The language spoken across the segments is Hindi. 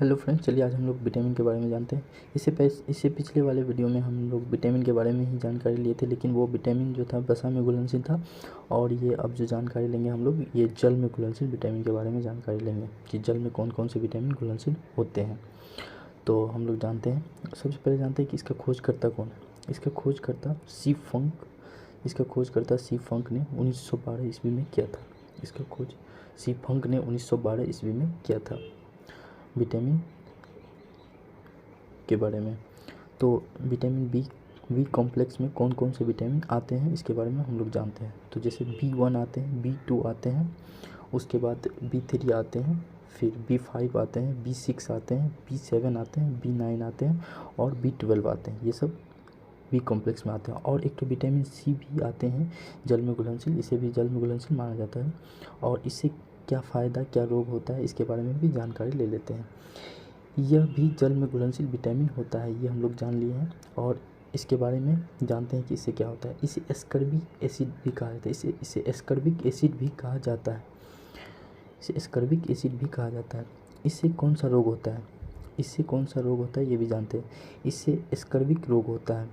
हेलो फ्रेंड्स, चलिए आज हम लोग विटामिन के बारे में जानते हैं। इससे पिछले वाले वीडियो में हम लोग विटामिन के बारे में ही जानकारी लिए थे, लेकिन वो विटामिन जो था वसा में घुलनशील था। और ये अब जो जानकारी लेंगे हम लोग, ये जल में घुलनशील विटामिन के बारे में जानकारी लेंगे कि जल में कौन कौन से विटामिन घुलनशील होते हैं। तो हम लोग जानते हैं, सबसे पहले जानते हैं कि इसका खोजकर्ता कौन है। इसका खोजकर्ता सी फंक ने 1912 ईस्वी में किया था। इसका खोज सी फंक ने 1912 ईस्वी में किया था विटामिन के बारे में। तो विटामिन बी कॉम्प्लेक्स में कौन कौन से विटामिन आते हैं इसके बारे में हम लोग जानते हैं। तो जैसे B1 आते हैं, B2 आते हैं, उसके बाद B3 आते हैं, फिर B5 आते हैं, B6 आते हैं, B7 आते हैं, B9 आते हैं और B12 आते हैं। ये सब बी कॉम्प्लेक्स में आते हैं। और एक तो विटामिन सी भी आते हैं जल में घुलनशील, इसे भी जल में घुलनशील माना जाता है। और इससे क्या फ़ायदा, क्या रोग होता है, इसके बारे में भी जानकारी ले लेते हैं। यह भी जल में घुलनशील विटामिन होता है, ये हम लोग जान लिए हैं। और इसके बारे में जानते हैं कि इससे क्या होता है। इसे एस्कर्बिक एसिड भी कहा जाता है। इसे एस्कर्बिक एसिड भी कहा जाता है। इसे एस्कर्बिक एसिड भी कहा जाता है। इससे कौन सा रोग होता है, ये भी जानते हैं। इससे एस्कर्बिक रोग होता है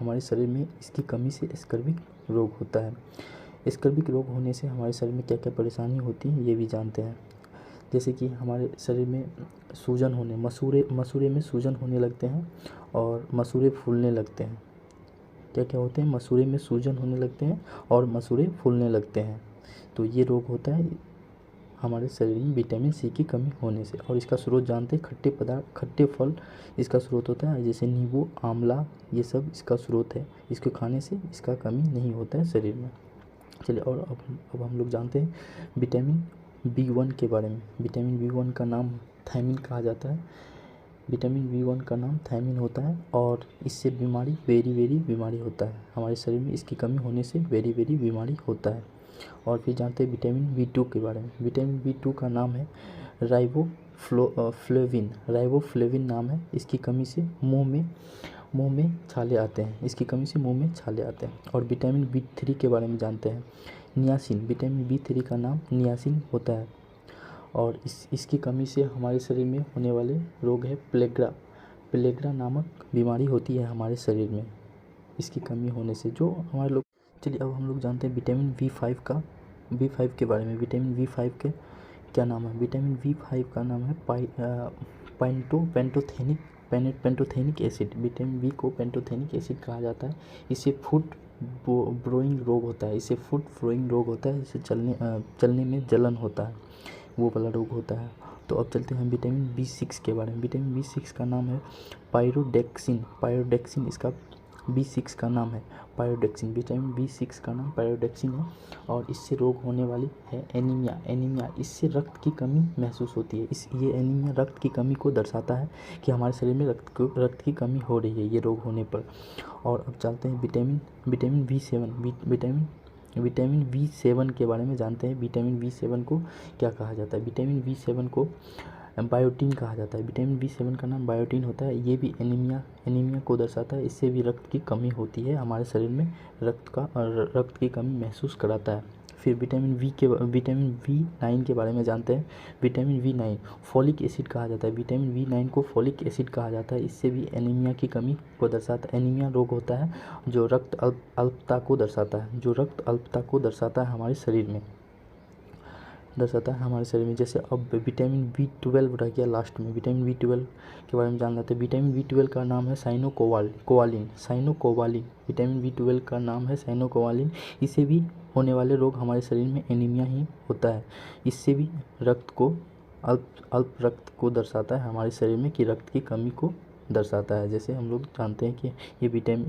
हमारे शरीर में, इसकी कमी से एस्कर्बिक रोग होता है। एस्कर्बिक रोग होने से हमारे शरीर में क्या क्या परेशानी होती है ये भी जानते हैं। जैसे कि हमारे शरीर में सूजन होने, मसूड़े में सूजन होने लगते हैं और मसूड़े फूलने लगते हैं। क्या क्या होते हैं, मसूड़े में सूजन होने लगते हैं और मसूड़े फूलने लगते हैं। तो ये रोग होता है हमारे शरीर में विटामिन सी की कमी होने से। और इसका स्रोत जानते हैं, खट्टे फल इसका स्रोत होता है, जैसे नींबू, आंवला, ये सब इसका स्रोत है। इसको खाने से इसका कमी नहीं होता है शरीर में। चलिए, और अब हम लोग जानते हैं विटामिन B1 के बारे में। विटामिन B1 का नाम थायमिन कहा जाता है। विटामिन B1 का नाम थायमिन होता है और इससे वेरी बीमारी होता है हमारे शरीर में। इसकी कमी होने से वेरी बीमारी होता है। और फिर जानते हैं विटामिन B2 के बारे में। विटामिन B2 का नाम है राइबोफ्लेविन नाम है। इसकी कमी से मुंह में छाले आते हैं। और विटामिन B3 के बारे में जानते हैं, नियासिन। विटामिन B3 का नाम नियासिन होता है। और इसकी कमी से हमारे शरीर में होने वाले रोग है प्लेग्रा नामक बीमारी होती है हमारे शरीर में, इसकी कमी होने से जो हमारे लोग। चलिए, अब हम लोग जानते हैं विटामिन B5 के बारे में। विटामिन B5 के क्या नाम है। विटामिन B5 का नाम है पेंटोथेनिक एसिड। विटामिन B को पेंटोथेनिक एसिड कहा जाता है। इससे फूड ब्रोइंग रोग होता है। इससे चलने में जलन होता है, वो वाला रोग होता है। तो अब चलते हैं विटामिन B6 के बारे में। विटामिन B6 का नाम है पायरोडेक्सिन। इसका B6 का नाम है पायरोडेक्सिन। विटामिन B6 का नाम पायरोडेक्सिन है। और इससे रोग होने वाली है एनीमिया। इससे रक्त की कमी महसूस होती है। ये एनीमिया रक्त की कमी को दर्शाता है कि हमारे शरीर में रक्त की कमी हो रही है ये रोग होने पर। और अब चलते हैं विटामिन B7 के बारे में जानते हैं। विटामिन B7 को क्या कहा जाता है। विटामिन B7 को बायोटीन कहा जाता है। विटामिन B7 का नाम बायोटीन होता है। ये भी एनीमिया को दर्शाता है। इससे भी रक्त की कमी होती है हमारे शरीर में, रक्त की कमी महसूस कराता है। फिर विटामिन B9 के बारे में जानते हैं। विटामिन B9 फॉलिक एसिड कहा जाता है। विटामिन B9 को फॉलिक एसिड कहा जाता है। इससे भी एनीमिया की कमी को दर्शाता है। एनीमिया रोग होता है जो रक्त अल्पता को दर्शाता है हमारे शरीर में, जैसे अब विटामिन B12 रह गया लास्ट में। विटामिन B12 के बारे में जान लेते हैं। विटामिन B12 का नाम है साइनोकोवालिन। विटामिन B12 का नाम है साइनोकोवालिन। इससे भी होने वाले रोग हमारे शरीर में एनीमिया ही होता है। इससे भी अल्प रक्त को दर्शाता है हमारे शरीर में, कि रक्त की कमी को दर्शाता है। जैसे हम लोग जानते हैं कि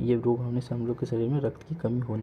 ये रोग होने से हम लोग के शरीर में रक्त की कमी होने